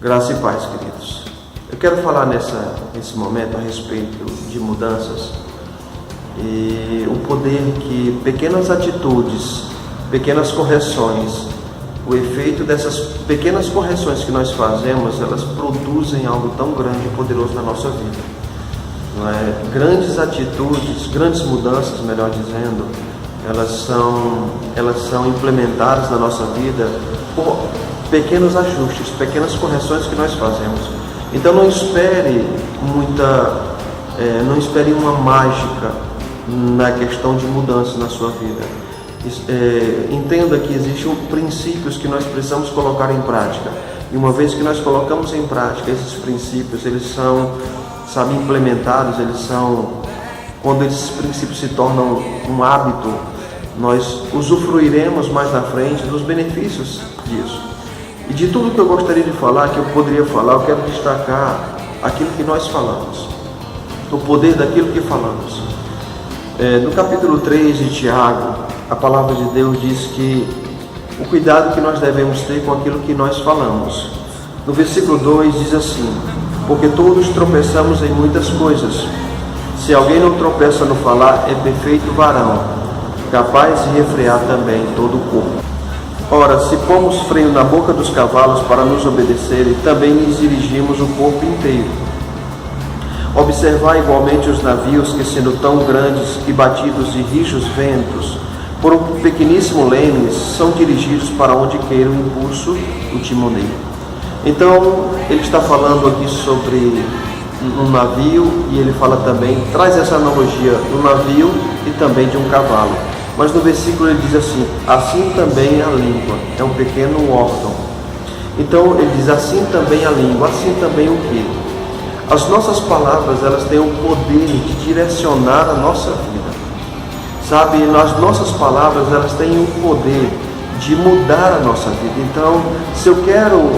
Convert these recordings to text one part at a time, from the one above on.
Graça e paz, queridos. Eu quero falar nesse momento a respeito de mudanças e o poder que pequenas atitudes, pequenas correções, o efeito dessas pequenas correções que nós fazemos, elas produzem algo tão grande e poderoso na nossa vida. Não é? Grandes atitudes, grandes mudanças, melhor dizendo, elas são implementadas na nossa vida por pequenos ajustes, pequenas correções que nós fazemos. Então não espere uma mágica na questão de mudança na sua vida. Entenda que existem princípios que nós precisamos colocar em prática. E uma vez que nós colocamos em prática esses princípios, eles são, implementados, quando esses princípios se tornam um hábito, nós usufruiremos mais na frente dos benefícios disso. E de tudo que eu gostaria de falar, que eu poderia falar, eu quero destacar aquilo que nós falamos, o poder daquilo que falamos. No capítulo 3 de Tiago, a palavra de Deus diz que o cuidado que nós devemos ter com aquilo que nós falamos. No versículo 2 diz assim: porque todos tropeçamos em muitas coisas. Se alguém não tropeça no falar, é perfeito varão, capaz de refrear também todo o corpo. Ora, se pomos freio na boca dos cavalos para nos obedecerem, também lhes dirigimos o corpo inteiro. Observai igualmente os navios que, sendo tão grandes e batidos de rijos ventos, por um pequeníssimo leme, são dirigidos para onde queira o impulso do timoneiro. Então, ele está falando aqui sobre um navio, e ele fala também, traz essa analogia do navio e também de um cavalo. Mas no versículo ele diz assim também a língua, é um pequeno órgão. Então ele diz, assim também a língua, assim também o quê? As nossas palavras, elas têm o poder de direcionar a nossa vida. As nossas palavras, elas têm o poder de mudar a nossa vida. Então, se eu quero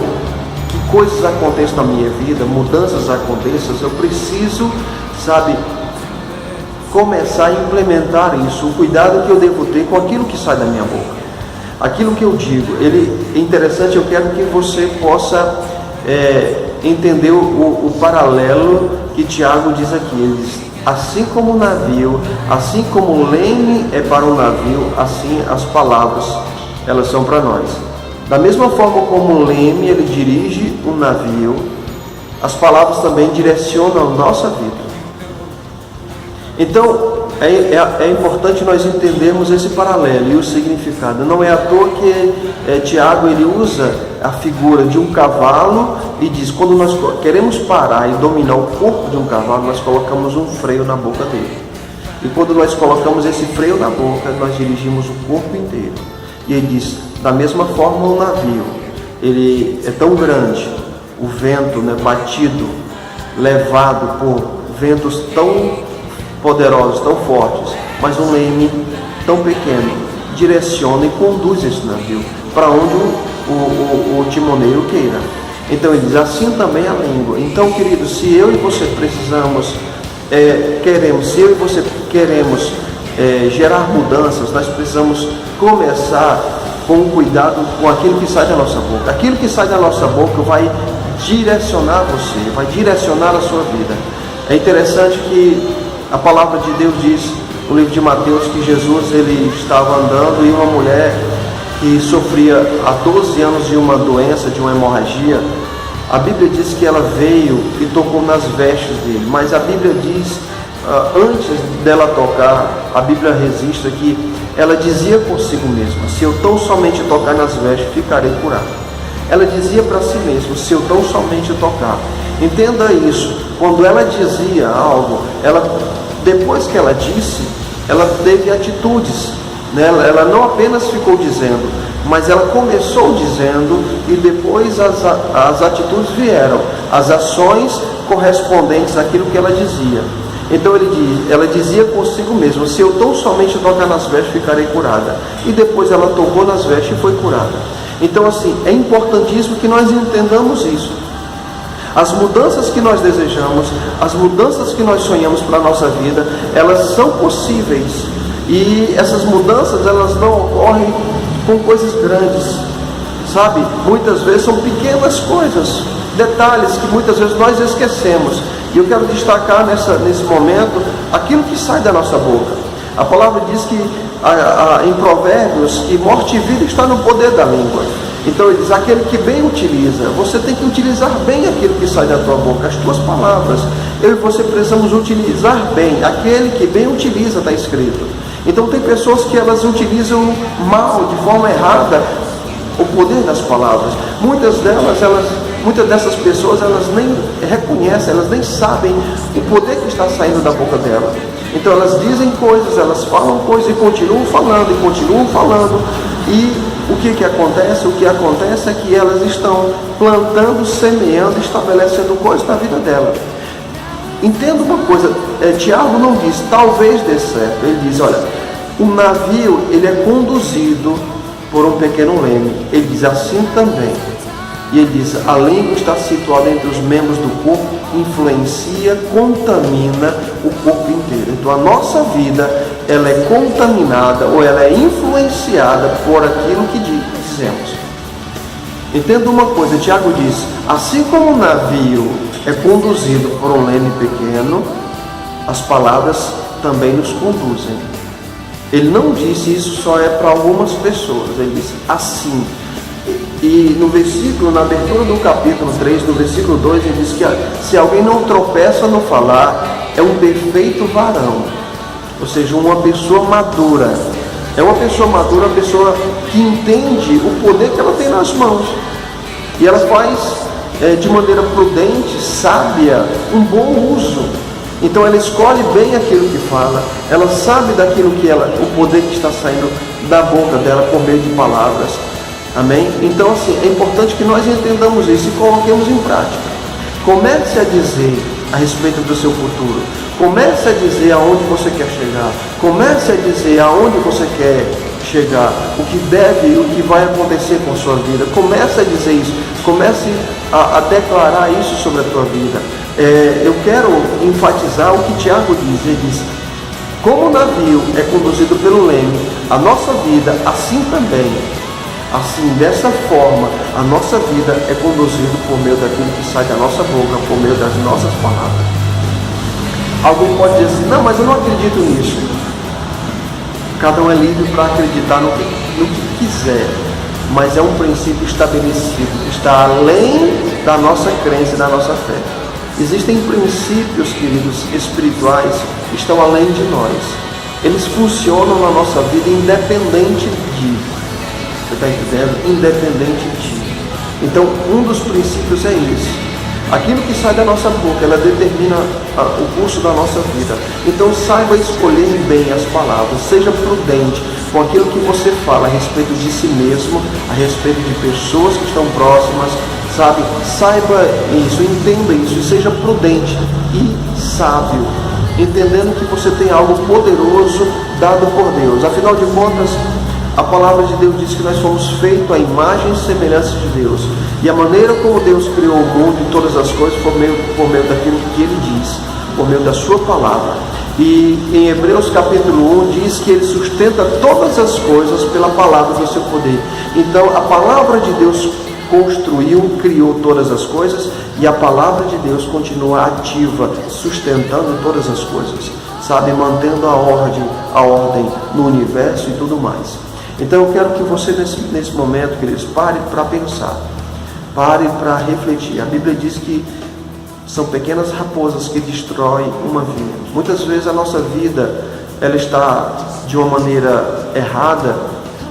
que coisas aconteçam na minha vida, mudanças aconteçam, eu preciso, começar a implementar isso, o cuidado que eu devo ter com aquilo que sai da minha boca, aquilo que eu digo. É interessante, eu quero que você possa entender o paralelo que Tiago diz aqui. Ele diz, assim como o navio, assim como o leme é para o navio, assim as palavras, elas são para nós. Da mesma forma como o leme, ele dirige o navio, as palavras também direcionam a nossa vida. Então, é importante nós entendermos esse paralelo e o significado. Não é à toa que Tiago ele usa a figura de um cavalo e diz, quando nós queremos parar e dominar o corpo de um cavalo, nós colocamos um freio na boca dele. E quando nós colocamos esse freio na boca, nós dirigimos o corpo inteiro. E ele diz, da mesma forma o navio, ele é tão grande, o vento, batido, levado por ventos tão poderosos, tão fortes, mas um leme tão pequeno direciona e conduz esse navio para onde o timoneiro queira. Então ele diz, assim também a língua. Então, queridos, se eu e você queremos gerar mudanças, nós precisamos começar com cuidado com aquilo que sai da nossa boca. Aquilo que sai da nossa boca vai direcionar você, vai direcionar a sua vida. É interessante que a palavra de Deus diz no livro de Mateus que Jesus ele estava andando e uma mulher que sofria há 12 anos de uma doença, de uma hemorragia, a Bíblia diz que ela veio e tocou nas vestes dele, mas a Bíblia diz, antes dela tocar, a Bíblia registra que ela dizia consigo mesma, se eu tão somente tocar nas vestes, ficarei curada. Ela dizia para si mesma, se eu tão somente tocar. Entenda isso, quando ela dizia algo, depois que ela disse, ela teve atitudes, ela não apenas ficou dizendo, mas ela começou dizendo e depois as atitudes vieram, as ações correspondentes àquilo que ela dizia. Então ela dizia consigo mesma, se eu tão somente tocar nas vestes, ficarei curada. E depois ela tocou nas vestes e foi curada. Então é importantíssimo que nós entendamos isso. As mudanças que nós desejamos, as mudanças que nós sonhamos para a nossa vida, elas são possíveis. E essas mudanças, elas não ocorrem com coisas grandes. Muitas vezes são pequenas coisas. detalhes que muitas vezes nós esquecemos. E eu quero destacar nesse momento aquilo que sai da nossa boca. A palavra diz que em Provérbios que morte e vida está no poder da língua. Então ele diz, aquele que bem utiliza, você tem que utilizar bem aquilo que sai da tua boca, as tuas palavras. Eu e você precisamos utilizar bem, aquele que bem utiliza, está escrito. Então tem pessoas que elas utilizam mal, de forma errada, o poder das palavras. Muitas dessas pessoas, elas nem reconhecem, elas nem sabem o poder que está saindo da boca dela. Então elas dizem coisas, elas falam coisas e continuam falando. E o que acontece? O que acontece é que elas estão plantando, semeando, estabelecendo coisas na vida dela. Entenda uma coisa, Tiago não diz, talvez dê certo. Ele diz, olha, o navio, ele é conduzido por um pequeno leme. Ele diz assim também. E ele diz, a língua está situada entre os membros do corpo, influencia, contamina o corpo inteiro. Então a nossa vida, ela é contaminada ou ela é influenciada por aquilo que dizemos. Entenda uma coisa, Tiago diz, assim como o navio é conduzido por um leme pequeno, as palavras também nos conduzem. Ele não disse isso só é para algumas pessoas, ele disse assim. E no versículo, na abertura do capítulo 3, no versículo 2, ele diz que se alguém não tropeça no falar, é um perfeito varão, ou seja, uma pessoa madura. É uma pessoa madura, uma pessoa que entende o poder que ela tem nas mãos. E ela faz de maneira prudente, sábia, um bom uso. Então ela escolhe bem aquilo que fala, ela sabe daquilo que o poder que está saindo da boca dela por meio de palavras. Amém? Então assim, é importante que nós entendamos isso e coloquemos em prática. Comece a dizer a respeito do seu futuro. Comece a dizer aonde você quer chegar. Comece a dizer aonde você quer chegar, o que deve e o que vai acontecer com a sua vida. Comece a dizer isso. Comece a declarar isso sobre a tua vida. Eu quero enfatizar o que Tiago diz. Ele diz, como o navio é conduzido pelo leme, a nossa vida assim também. Assim, dessa forma, a nossa vida é conduzida por meio daquilo que sai da nossa boca, por meio das nossas palavras. Alguém pode dizer assim, não, mas eu não acredito nisso. Cada um é livre para acreditar no que quiser, mas é um princípio estabelecido, que está além da nossa crença e da nossa fé. Existem princípios, queridos, espirituais, que estão além de nós. Eles funcionam na nossa vida independente de... Você está entendendo? Independente de. Então, um dos princípios é esse. Aquilo que sai da nossa boca, ela determina o curso da nossa vida. Então, saiba escolher bem as palavras. Seja prudente com aquilo que você fala a respeito de si mesmo, a respeito de pessoas que estão próximas, sabe? Saiba isso, entenda isso e seja prudente e sábio, entendendo que você tem algo poderoso dado por Deus. Afinal de contas, a palavra de Deus diz que nós fomos feitos à imagem e semelhança de Deus. E a maneira como Deus criou o mundo e todas as coisas por meio daquilo que Ele diz, por meio da sua palavra. E em Hebreus capítulo 1 diz que Ele sustenta todas as coisas pela palavra do seu poder. Então a palavra de Deus construiu, criou todas as coisas, e a palavra de Deus continua ativa, sustentando todas as coisas, sabe, mantendo a ordem no universo e tudo mais. Então eu quero que você nesse momento, queridos, pare para pensar, pare para refletir. A Bíblia diz que são pequenas raposas que destroem uma vinha. Muitas vezes a nossa vida, ela está de uma maneira errada,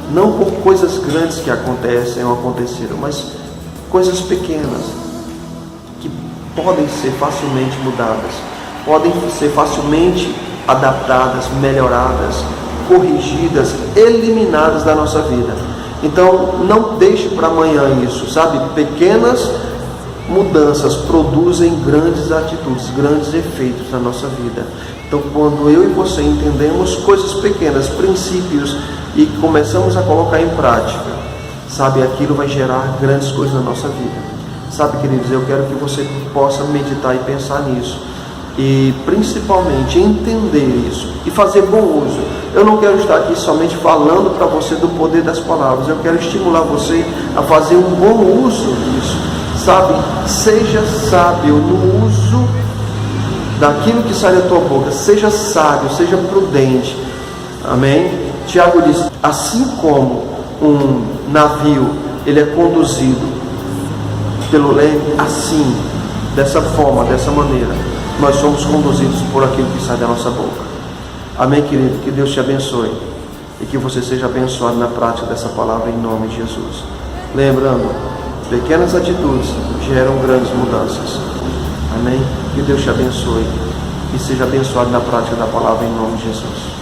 não por coisas grandes que acontecem ou aconteceram, mas coisas pequenas que podem ser facilmente mudadas, podem ser facilmente adaptadas, melhoradas, corrigidas, eliminadas da nossa vida. Então não deixe para amanhã isso, sabe? Pequenas mudanças produzem grandes atitudes, grandes efeitos na nossa vida. Então quando eu e você entendemos coisas pequenas, princípios, e começamos a colocar em prática, sabe, aquilo vai gerar grandes coisas na nossa vida. Sabe, queridos, eu quero que você possa meditar e pensar nisso, e principalmente entender isso e fazer bom uso. Eu não quero estar aqui somente falando para você do poder das palavras, eu quero estimular você a fazer um bom uso disso, sabe, seja sábio no uso daquilo que sai da tua boca, seja sábio, seja prudente, amém? Tiago diz, assim como um navio, ele é conduzido pelo leme, assim, dessa forma, dessa maneira, nós somos conduzidos por aquilo que sai da nossa boca, amém, querido? Que Deus te abençoe, e que você seja abençoado na prática dessa palavra, em nome de Jesus. Lembrando, pequenas atitudes geram grandes mudanças, amém? Que Deus te abençoe e seja abençoado na prática da palavra, em nome de Jesus.